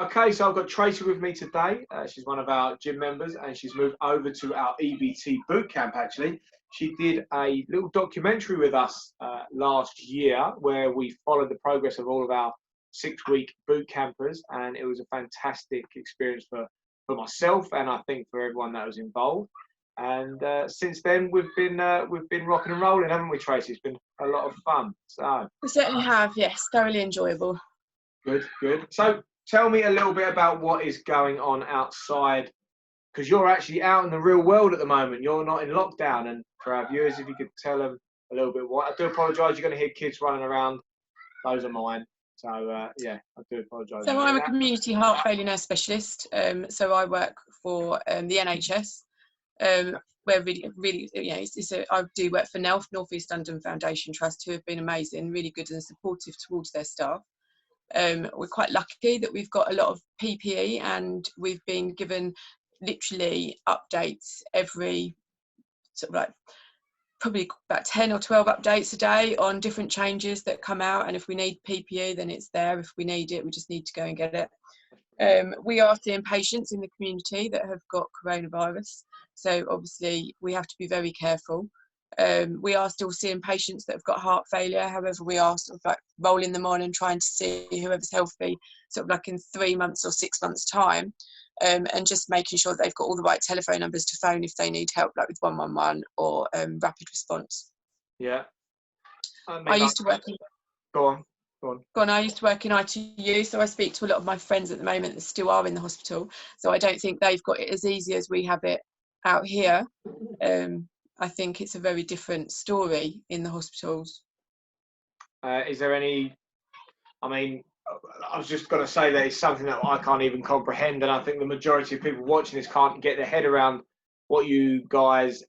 Okay, so I've got Tracey with me today. She's one of our gym members, and she's moved over to our EBT boot camp. Actually, she did a little documentary with us last year where we followed the progress of all of our 6-week boot campers, and it was a fantastic experience for myself, and I think for everyone that was involved. And since then, we've been rocking and rolling, haven't we, Tracey? It's been a lot of fun. So we certainly have, yes, thoroughly enjoyable. good, good. So tell me a little bit about what is going on outside, because you're actually out in the real world at the moment. You're not in lockdown. And for our viewers, if you could tell them a little bit what. I do apologise, you're going to hear kids running around. Those are mine. So, yeah, I do apologise. So I'm a community heart failure nurse specialist. So I work for the NHS. Where really, I do work for NELF, North East London Foundation Trust, who have been amazing, really good and supportive towards their staff. We're quite lucky that we've got a lot of PPE, and we've been given literally updates every sort of like probably about 10 or 12 updates a day on different changes that come out, and if we need PPE then it's there. If we need it, we just need to go and get it. We are seeing patients in the community that have got coronavirus, so obviously we have to be very careful. We are still seeing patients that have got heart failure. However, we are sort of like rolling them on and trying to see whoever's healthy sort of like in 3 months or 6 months time, and just making sure that they've got all the right telephone numbers to phone if they need help, like with 111 or rapid response. Yeah. I used to work in... Go on. I used to work in ITU, so I speak to a lot of my friends at the moment that still are in the hospital. So I don't think they've got it as easy as we have it out here. I think it's a very different story in the hospitals. Is there any, I mean, I was just going to say that it's something that I can't even comprehend, and I think the majority of people watching this can't get their head around what you guys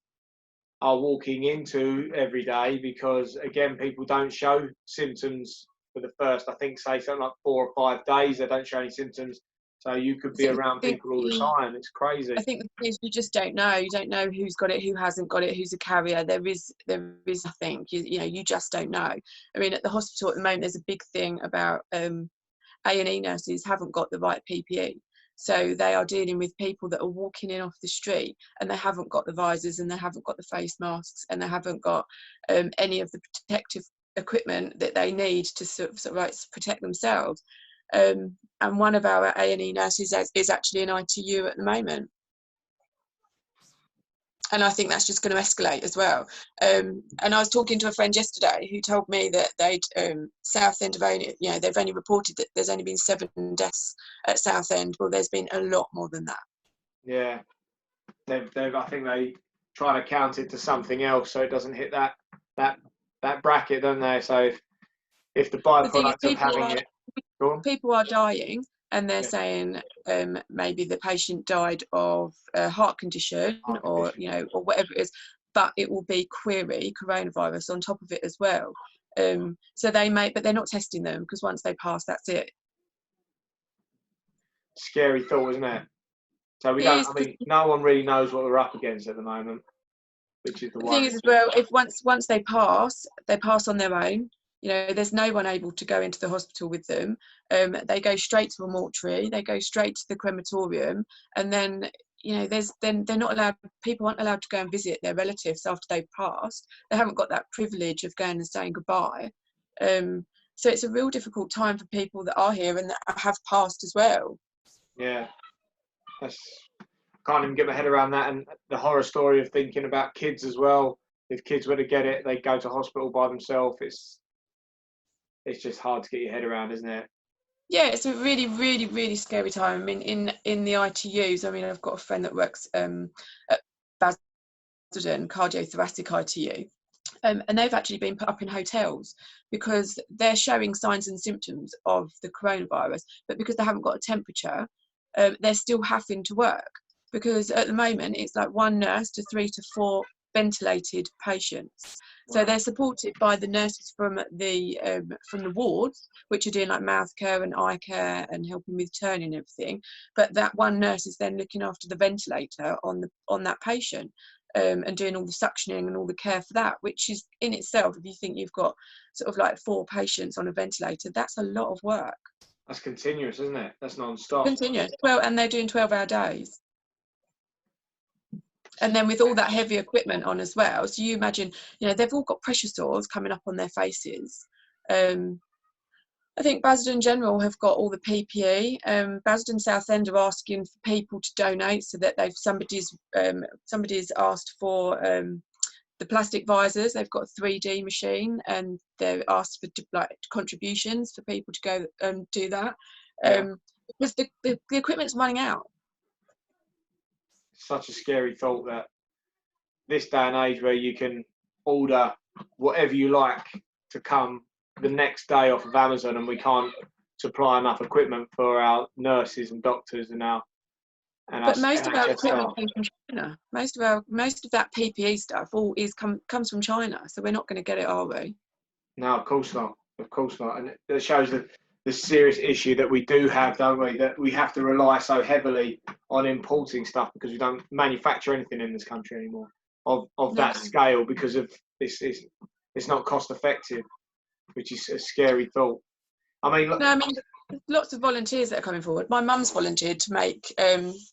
are walking into every day, because, again, people don't show symptoms for the first, I think, say something like 4 or 5 days. They don't show any symptoms. So you could be around people all the time. It's crazy. I think the thing is, you just don't know. You don't know who's got it, who hasn't got it, who's a carrier. There is nothing. You just don't know. I mean, at the hospital at the moment, there's a big thing about A&E nurses haven't got the right PPE. So they are dealing with people that are walking in off the street and they haven't got the visors and they haven't got the face masks and they haven't got any of the protective equipment that they need to sort of like protect themselves. And one of our A&E nurses is actually in ITU at the moment. And I think that's just going to escalate as well. And I was talking to a friend yesterday who told me that they'd Southend have only, they've only reported that there's only been 7 deaths at Southend. Well, there's been a lot more than that. Yeah, I think they try to count it to something else so it doesn't hit that bracket, don't they? So if the byproduct of having it, people are dying. And they're saying maybe the patient died of a heart condition or or whatever it is, but it will be query coronavirus on top of it as well. So they may, but they're not testing them because once they pass, that's it. Scary thought, isn't it? So no one really knows what we're up against at the moment, which is the thing is as well. If once they pass on their own. There's no one able to go into the hospital with them. They go straight to a mortuary, they go straight to the crematorium, and then they're not allowed. People aren't allowed to go and visit their relatives after they've passed. They haven't got that privilege of going and saying goodbye. So it's a real difficult time for people that are here and that have passed as well. Yeah, I can't even get my head around that, and the horror story of thinking about kids as well. If kids were to get it, they go to hospital by themselves. It's just hard to get your head around, isn't it? Yeah, it's a really, really, really scary time. I mean, in the ITUs, I've got a friend that works at Basildon Cardiothoracic ITU, and they've actually been put up in hotels because they're showing signs and symptoms of the coronavirus, but because they haven't got a temperature, they're still having to work because at the moment it's like 1 nurse to 3 to 4 ventilated patients. So they're supported by the nurses from the wards, which are doing like mouth care and eye care and helping with turning and everything. But that 1 nurse is then looking after the ventilator on that patient and doing all the suctioning and all the care for that, which is in itself, if you think you've got sort of like 4 patients on a ventilator, that's a lot of work. That's continuous, isn't it? That's non-stop. Continuous. Well, and they're doing 12-hour days. And then with all that heavy equipment on as well, so you imagine, they've all got pressure sores coming up on their faces. I think Basildon General have got all the PPE. Basildon Southend are asking for people to donate, so that somebody's asked for the plastic visors. They've got a 3D machine, and they're asked for contributions for people to go and do that. Because the equipment's running out. Such a scary thought that this day and age, where you can order whatever you like to come the next day off of Amazon, and we can't supply enough equipment for our nurses and doctors and our but most of our NHS equipment staff. comes from China. Most of that PPE stuff comes from China, so we're not going to get it, are we? No, of course not. Of course not. And it shows the serious issue that we do have, don't we? That we have to rely so heavily on importing stuff because we don't manufacture anything in this country anymore of that scale, because of this. It's not cost effective, which is a scary thought. I mean, lots of volunteers that are coming forward. My mum's volunteered to make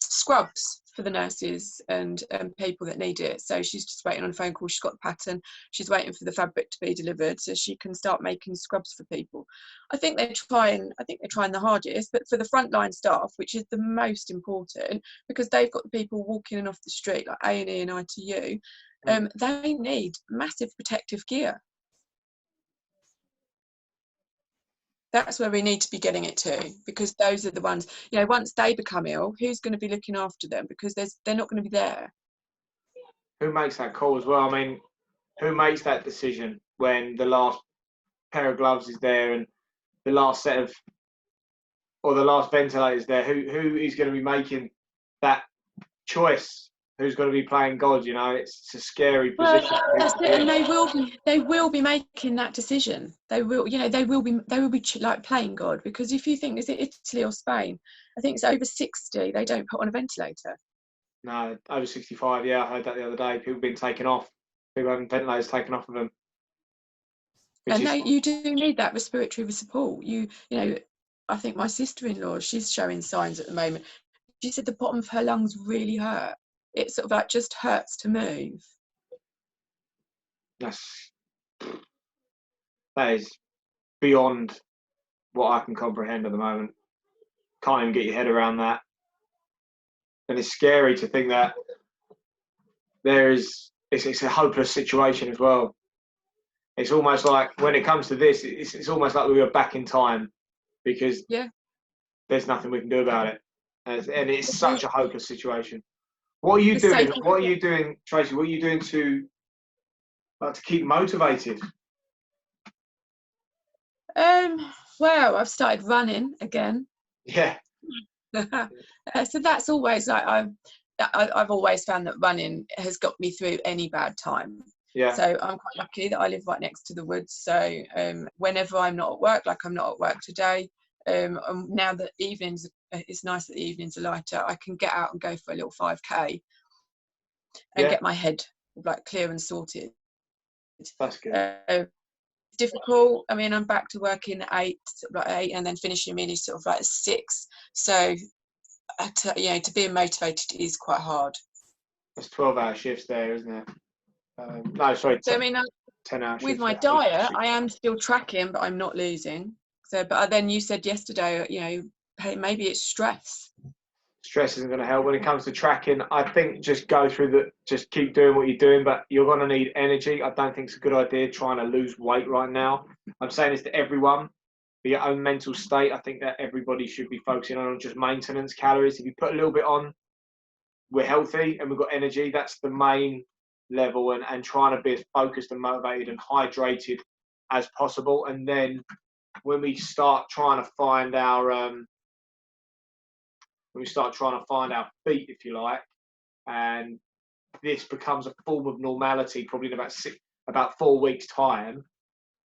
scrubs for the nurses and people that need it. So she's just waiting on a phone call. She's got the pattern. She's waiting for the fabric to be delivered so she can start making scrubs for people. I think they're trying the hardest, but for the frontline staff, which is the most important, because they've got the people walking in off the street like A&E and ITU, they need massive protective gear. That's where we need to be getting it to, because those are the ones, once they become ill, who's going to be looking after them? Because they're not going to be there. Who makes that call as well? I mean, who makes that decision when the last pair of gloves is there and the last set of, or the last ventilator is there? Who is going to be making that choice? Who's going to be playing God? It's a scary position. Well, that's it, and they will be making that decision. They will, they will be like playing God, because if you think, is it Italy or Spain? I think it's over 60. They don't put on a ventilator. No, over 65. Yeah, I heard that the other day. People being taken off. People having ventilators taken off of them. And you do need that respiratory support. I think my sister-in-law, she's showing signs at the moment. She said the bottom of her lungs really hurt. It sort of like just hurts to move. That is beyond what I can comprehend at the moment. Can't even get your head around that. And it's scary to think that it's a hopeless situation as well. It's almost like, when it comes to this, it's almost like we were back in time, because there's nothing we can do about it. And it's such a hopeless situation. What are you doing? What are you doing, Tracey? What are you doing to keep motivated? Well, I've started running again. Yeah. So that's always like, I've always found that running has got me through any bad time. Yeah. So I'm quite lucky that I live right next to the woods. So whenever I'm not at work, like I'm not at work today, now that evenings, it's nice that the evenings are lighter, I can get out and go for a little 5K and get my head like clear and sorted. That's good. Difficult. I mean, I'm back to working at 8, and then finishing really sort of like 6. So, to be motivated is quite hard. That's 12-hour shifts there, isn't it? No, sorry. So, I mean, 10-hour shifts. With my diet, I am still tracking, but I'm not losing. So, but then you said yesterday, hey, maybe it's stress. Stress isn't going to help when it comes to tracking. I think just just keep doing what you're doing, but you're going to need energy. I don't think it's a good idea trying to lose weight right now. I'm saying this to everyone, for your own mental state. I think that everybody should be focusing on just maintenance calories. If you put a little bit on, we're healthy and we've got energy. That's the main level, and trying to be as focused and motivated and hydrated as possible. And then when we start trying to find our feet, if you like, and this becomes a form of normality, probably in about 4 weeks' time,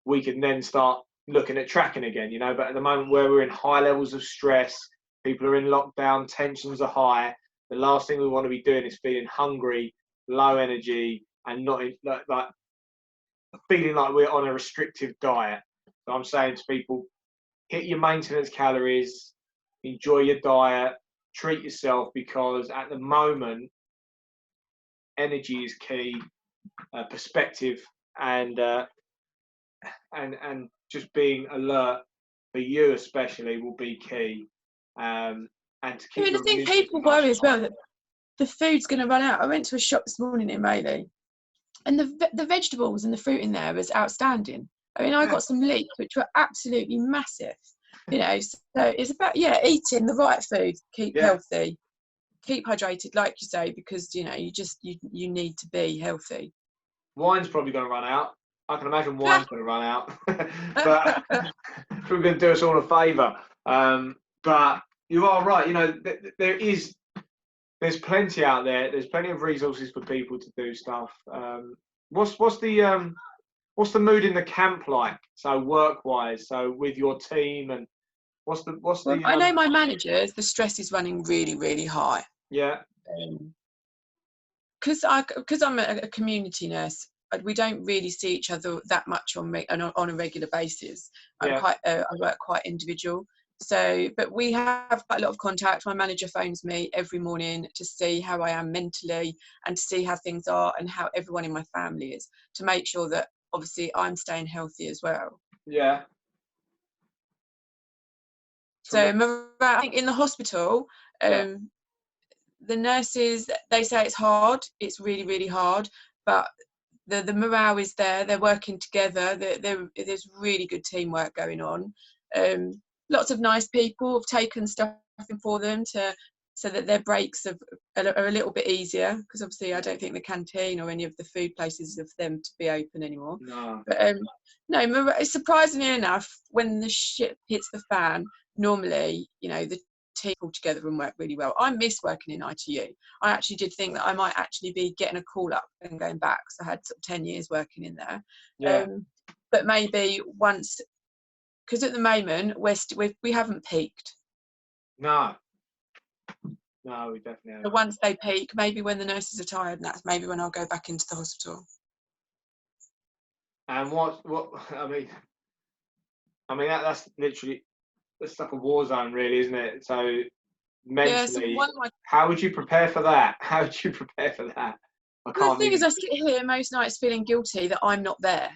we can then start looking at tracking again, But at the moment, where we're in high levels of stress, people are in lockdown, tensions are high, the last thing we want to be doing is feeling hungry, low energy, and not like feeling like we're on a restrictive diet. So I'm saying to people, hit your maintenance calories, enjoy your diet, treat yourself, because at the moment, energy is key, perspective, and just being alert for you especially will be key. And to I keep mean, I your think immune system people nice worry and as well high. that the food's going to run out. I went to a shop this morning in Rayleigh, and the vegetables and the fruit in there was outstanding. I mean, I Yeah. got some leeks which were absolutely massive. So it's about eating the right food, keep Yeah. healthy, keep hydrated, like you say, because you need to be healthy. Wine's probably going to run out. I can imagine wine's going to run out, but we're going to do us all a favour. But you are right. There's plenty out there. There's plenty of resources for people to do stuff. What's the mood in the camp like? So work-wise, so with your team, and what's Well, the I know my managers, the stress is running really, really high. yeah. Because I'm a community nurse, we don't really see each other that much on a regular basis. Yeah. I work quite individual. So, but we have quite a lot of contact. My manager phones me every morning to see how I am mentally and to see how things are and how everyone in my family is, to make sure that obviously I'm staying healthy as well. Yeah. So I think in the hospital, Yeah. the nurses, they say it's hard. It's really, really hard, but the morale is there. They're working together. There's really good teamwork going on. Lots of nice people have taken stuff in for them so that their breaks are a little bit easier, because obviously I don't think the canteen or any of the food places are for them to be open anymore. No. But no, surprisingly enough, when the shit hits the fan, normally the team pull together and work really well. I miss working in ITU. I actually did think that I might actually be getting a call up and going back. So I had sort of 10 years working in there. Yeah. But maybe once, because at the moment we haven't peaked. No. No, we definitely So haven't. once they peak, maybe when the nurses are tired, and that's maybe when I'll go back into the hospital. And what that's literally, it's like a war zone, really, isn't it? So Yeah. So mentally, how would you prepare for that? How would you prepare for that? I Well, the can't thing is, even. I sit here most nights feeling guilty that I'm not there.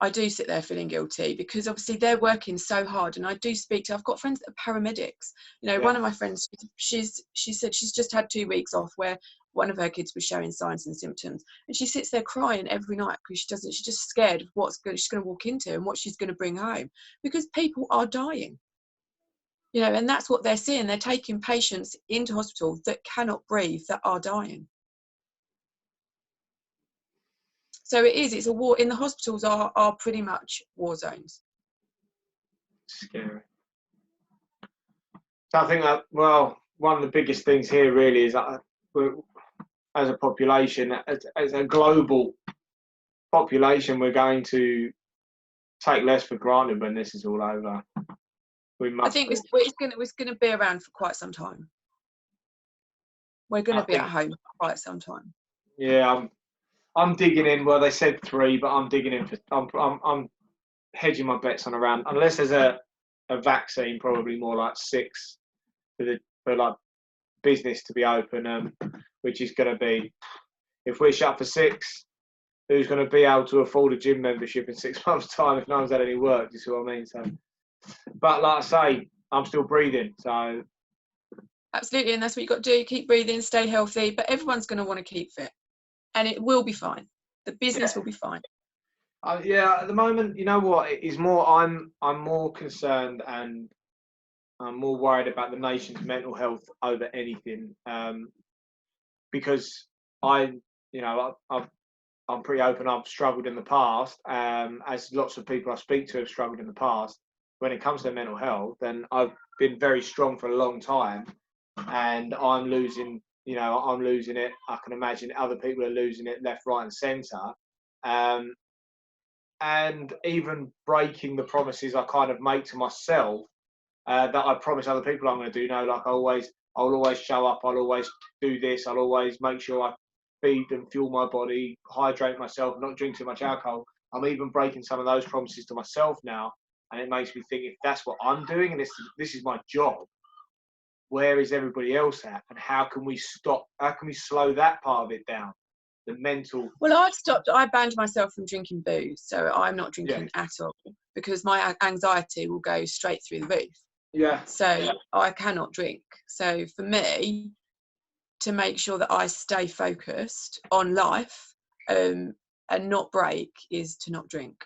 I do sit there feeling guilty because obviously they're working so hard, and I've got friends that are paramedics. Yeah. One of my friends, she said she's just had 2 weeks off where one of her kids was showing signs and symptoms, and she sits there crying every night because she's just scared of she's going to walk into and what she's going to bring home, because people are dying. And that's what they're seeing. They're taking patients into hospital that cannot breathe, that are dying. So it's a war. In the hospitals are pretty much war zones. Scary. So I think that, well, one of the biggest things here really is that as a population, as a global population, we're going to take less for granted when this is all over. We I must. think it's going to be around for quite some time. We're going to be at home for quite some time. Yeah, I'm digging in. Well, they said 3, but I'm digging in for. I'm hedging my bets on around, unless there's a vaccine, probably more like 6 for like business to be open, which is going to be, if we're shut for 6, who's going to be able to afford a gym membership in 6 months' time if no one's had any work? Do you see what I mean? So, but like I say, I'm still breathing. So Absolutely, and that's what you've got to do. Keep breathing, stay healthy. But everyone's going to want to keep fit, and it will be fine. The business will be fine. yeah, at the moment, you know what? It is more. I'm more concerned, and I'm more worried about the nation's mental health over anything, because I'm pretty open. I've struggled in the past, as lots of people I speak to have struggled in the past. When it comes to mental health, and I've been very strong for a long time, and I'm losing. I'm losing it. I can imagine other people are losing it left, right, and centre. And even breaking the promises I kind of make to myself, that I promise other people I'm going to do. Like I'll always show up. I'll always do this. I'll always make sure I feed and fuel my body, hydrate myself, not drink too much alcohol. I'm even breaking some of those promises to myself now, And it makes me think, if that's what I'm doing and this is my job, where is everybody else at? And how can we slow that part of it down? The mental. Well, I banned myself from drinking booze, so I'm not drinking at all, because my anxiety will go straight through the roof. Yeah. So I cannot drink. So for me, to make sure that I stay focused on life and not break, is to not drink.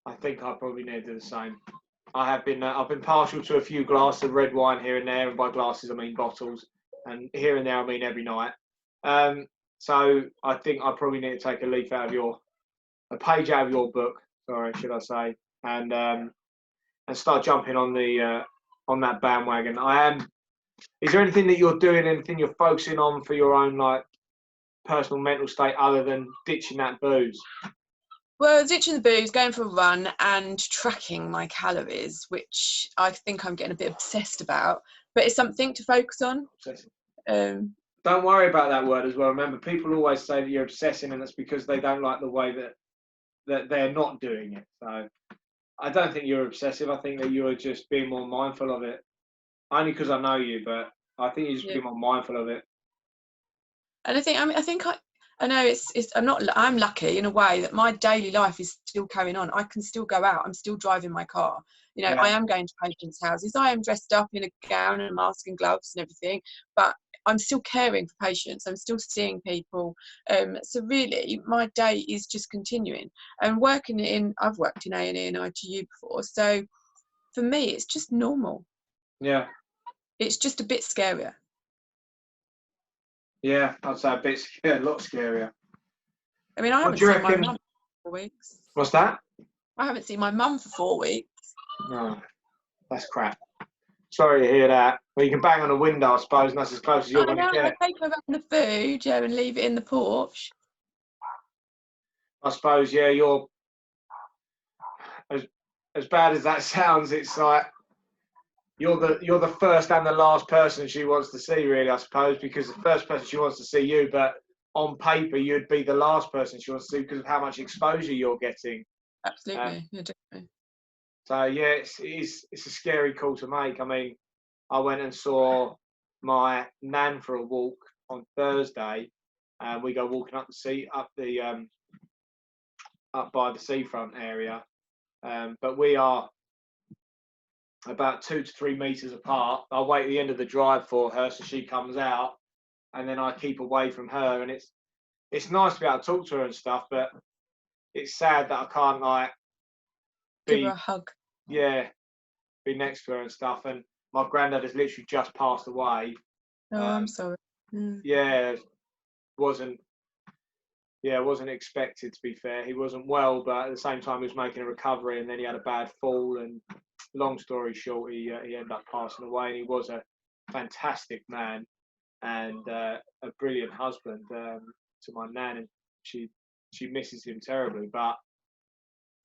I think I probably need to do the same. I've been partial to a few glasses of red wine here and there, and by glasses I mean bottles, and here and there I mean every night. So I think I probably need to take a page out of your book, sorry, should I say, and start jumping on that bandwagon. Is there anything that you're doing, anything you're focusing on for your own personal mental state other than ditching that booze? Well, ditching the booze, going for a run, and tracking my calories, which I think I'm getting a bit obsessed about, but it's something to focus on. Don't worry about that word as well. Remember, people always say that you're obsessing, and it's because they don't like the way that they're not doing it. So I don't think you're obsessive. I think that you're just being more mindful of it. Only because I know you, but I think you just be more mindful of it. And I know I'm lucky in a way that my daily life is still carrying on. I can still go out. I'm still driving my car. I am going to patients' houses. I am dressed up in a gown and a mask and gloves and everything, but I'm still caring for patients. I'm still seeing people. So really, my day is just continuing. And I've worked in A&E and ITU before. So for me, it's just normal. Yeah. It's just a bit scarier. Yeah, I'd say a lot scarier. I mean, I haven't seen my mum for 4 weeks. What's that? I haven't seen my mum for 4 weeks. No, that's crap. Sorry to hear that. Well, you can bang on a window, I suppose, and that's as close as you're going to get. I take her around the food, and leave it in the porch. I suppose, yeah, you're as bad as that sounds. It's like you're the first and the last person she wants to see, really, I suppose, because the first person she wants to see you, but on paper you'd be the last person she wants to see because of how much exposure you're getting. Absolutely, yeah, definitely. So yeah, it's a scary call to make. I mean, I went and saw my nan for a walk on Thursday, and we go walking up by the seafront area, but we are about 2 to 3 meters apart. I wait at the end of the drive for her so she comes out, and then I keep away from her. And it's nice to be able to talk to her and stuff, but it's sad that I can't give her a hug. Yeah, be next to her and stuff. And my granddad has literally just passed away. Oh, I'm sorry. Yeah, wasn't expected, to be fair. He wasn't well, but at the same time he was making a recovery, and then he had a bad fall, and long story short, he ended up passing away. And he was a fantastic man and a brilliant husband to my nan, and she misses him terribly. But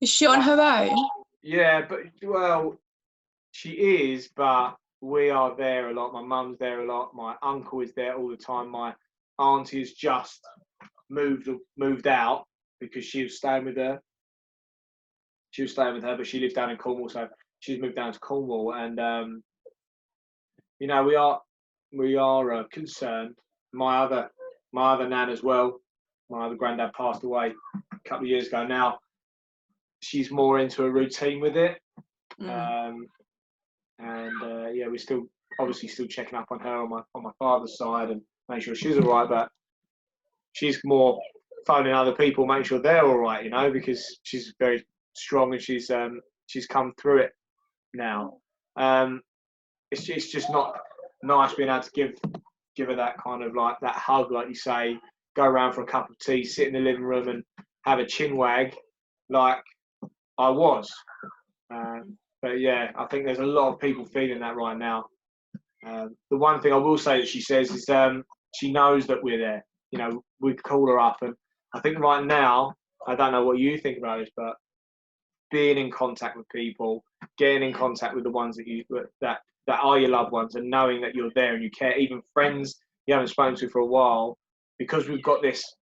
is she on her own? Yeah, but well, she is, but we are there a lot. My mum's there a lot. My uncle is there all the time. My auntie has just moved out because she was staying with her. But she lives down in Cornwall, so she's moved down to Cornwall, and we are concerned. My other nan as well. My other granddad passed away a couple of years ago now. She's more into a routine with it, we're still checking up on her on my father's side and make sure she's all right, but she's more phoning other people, making sure they're all right, because she's very strong and she's come through it now. It's just not nice being able to give her that kind of that hug, like you say, go around for a cup of tea, sit in the living room and have a chin wag like I was. But yeah, I think there's a lot of people feeling that right now. The one thing I will say that she says is she knows that we're there. We call her up, and I think right now, I don't know what you think about this, but being in contact with people, getting in contact with the ones that are your loved ones, and knowing that you're there and you care, even friends you haven't spoken to for a while, because we've got this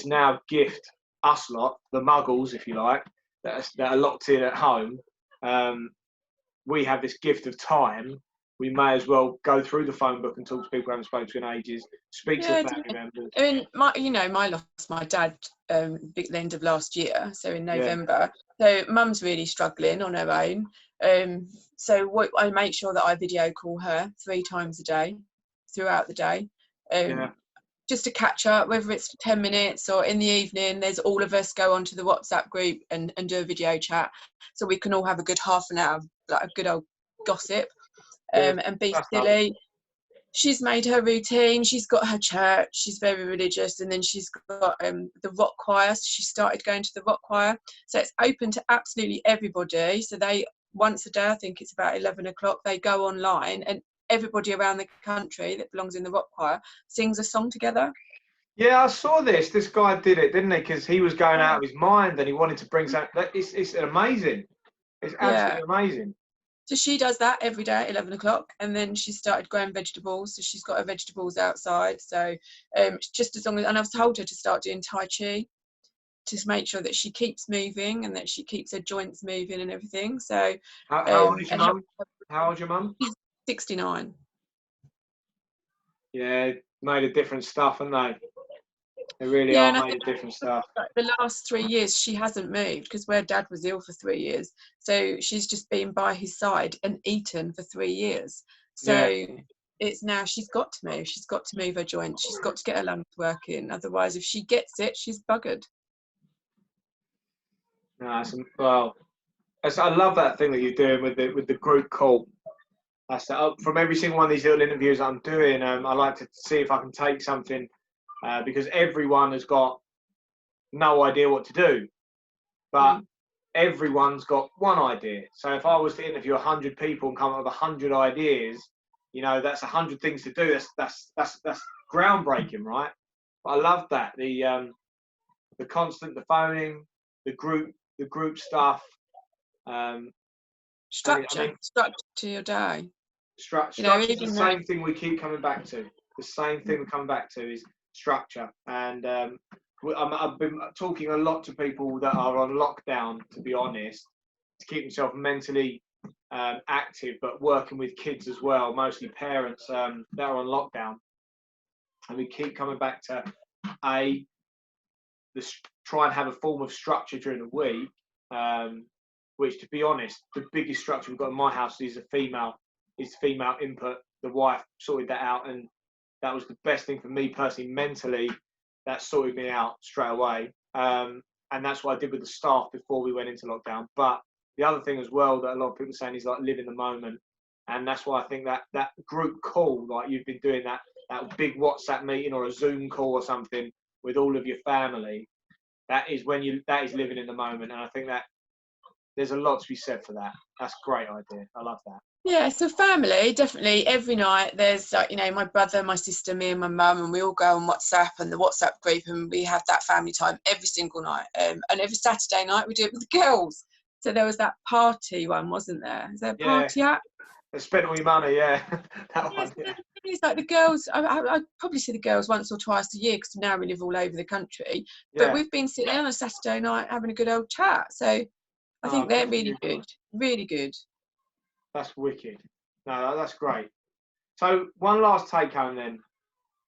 now gift, us lot, the muggles, if you like, that are locked in at home. we have this gift of time. We may as well go through the phone book and talk to people we haven't spoken to in ages, speak to Yeah, the family members. I mean, I lost my dad at the end of last year, so in November. So mum's really struggling on her own. So I make sure that I video call her 3 times a day, throughout the day, just to catch up, whether it's for 10 minutes or in the evening. There's all of us go onto the WhatsApp group and do a video chat, so we can all have a good half an hour, like a good old gossip, and be silly. She's made her routine. She's got her church. She's very religious, and then she's got the rock choir. So she started going to the rock choir. So it's open to absolutely everybody. So they once a day, I think it's about 11 o'clock, they go online, and everybody around the country that belongs in the rock choir sings a song together. Yeah, I saw this. This guy did it, didn't he? Because he was going out of his mind, and he wanted to bring something. It's amazing. It's absolutely amazing. So she does that every day at 11 o'clock, and then she started growing vegetables. So she's got her vegetables outside. So just as long as, and I've told her to start doing Tai Chi to make sure that she keeps moving and that she keeps her joints moving and everything. So how old is your mum? How old's your mum? She's 69. Yeah, made a different stuff, haven't they? They really are made a different stuff. The last 3 years she hasn't moved because where dad was ill for 3 years, so she's just been by his side and eaten for 3 years. So it's now she's got to move. She's got to move her joints. She's got to get her lungs working. Otherwise, if she gets it, she's buggered. No, I love that thing that you're doing with the group call. That's from every single one of these little interviews I'm doing. I like to see if I can take something. Because everyone has got no idea what to do, but everyone's got one idea. So if I was to interview 100 people and come up with 100 ideas, that's 100 things to do. That's groundbreaking, right? But I love that the phoning, the group stuff, structure to your day. Structure is the same thing we keep coming back to. The same thing we're coming back to is structure. And I've been talking a lot to people that are on lockdown, to be honest, to keep themselves mentally active, but working with kids as well, mostly parents that are on lockdown. And we keep coming back to try and have a form of structure during the week, which, to be honest, the biggest structure we've got in my house is female input. The wife sorted that out, and that was the best thing for me personally, mentally. That sorted me out straight away. And that's what I did with the staff before we went into lockdown. But the other thing as well that a lot of people are saying is like live in the moment. And that's why I think that group call, like you've been doing that big WhatsApp meeting or a Zoom call or something with all of your family, that is living in the moment. And I think that there's a lot to be said for that. That's a great idea. I love that. Yeah, so family, definitely every night there's my brother, my sister, me and my mum, and we all go on WhatsApp and the WhatsApp group, and we have that family time every single night. And every Saturday night we do it with the girls. So there was that party one, wasn't there? Is there a party app? Spend all your money, that one. Yeah. It's like the girls, I probably see the girls once or twice a year because now we live all over the country. But we've been sitting on a Saturday night having a good old chat. So I think they're really good, really good. That's wicked. No, that's great. So one last take home then,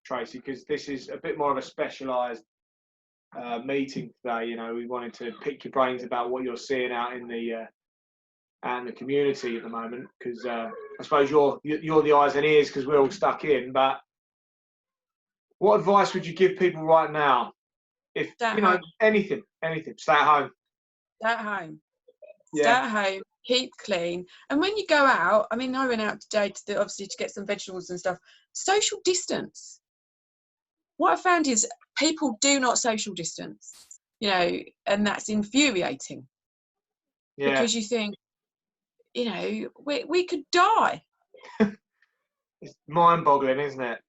Tracey, because this is a bit more of a specialised meeting today. We wanted to pick your brains about what you're seeing out in the community at the moment, because I suppose you're the eyes and ears because we're all stuck in. But what advice would you give people right now? If anything, stay at home. Stay at home. Stay at home. Keep clean. And when you go out, I mean, I went out today obviously to get some vegetables and stuff. Social distance. What I found is people do not social distance, and that's infuriating. Yeah. Because you think, we could die. It's mind-boggling, isn't it?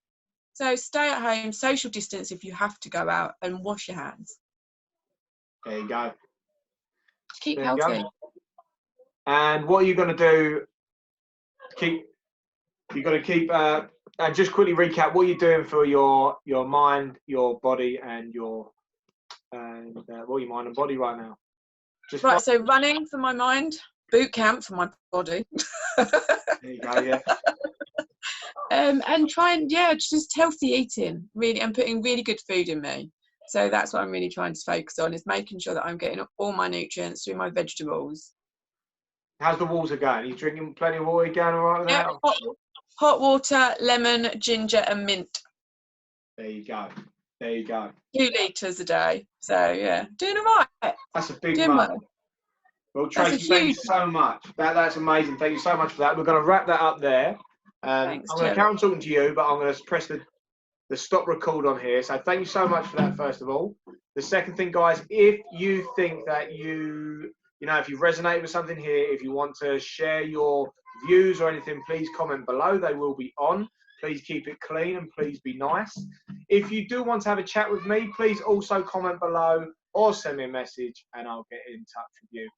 So stay at home, social distance if you have to go out, and wash your hands. There you go. Keep healthy. And what are you going to do? You're going to keep. And just quickly recap what you're doing for your mind, your body, and your your mind and body right now. So running for my mind. boot camp for my body. There you go, yeah. And try and, yeah, just healthy eating, really, and putting really good food in me. So that's what I'm really trying to focus on, is making sure that I'm getting all my nutrients through my vegetables. How's the water going? Are you drinking plenty of water? Are you going all right with Yeah, that? hot water, lemon, ginger, and mint. There you go. There you go. 2 litres a day. So yeah, doing all right. That's a big Doing month. well. Well, That's a Tracy, thank you huge. so much. That's amazing. Thank you so much for that. We're going to wrap that up there. Thanks, I'm going to Jerry. carry on talking to you, but I'm going to press the stop record on here. So thank you so much for that, first of all. The second thing, guys, if you think that if you resonate with something here, if you want to share your views or anything, please comment below. They will be on. Please keep it clean and please be nice. If you do want to have a chat with me, please also comment below or send me a message and I'll get in touch with you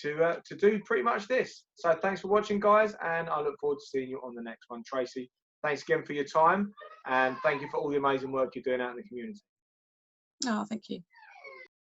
to do pretty much this. So thanks for watching, guys, and I look forward to seeing you on the next one. Tracy, thanks again for your time, and thank you for all the amazing work you're doing out in the community. Oh, thank you.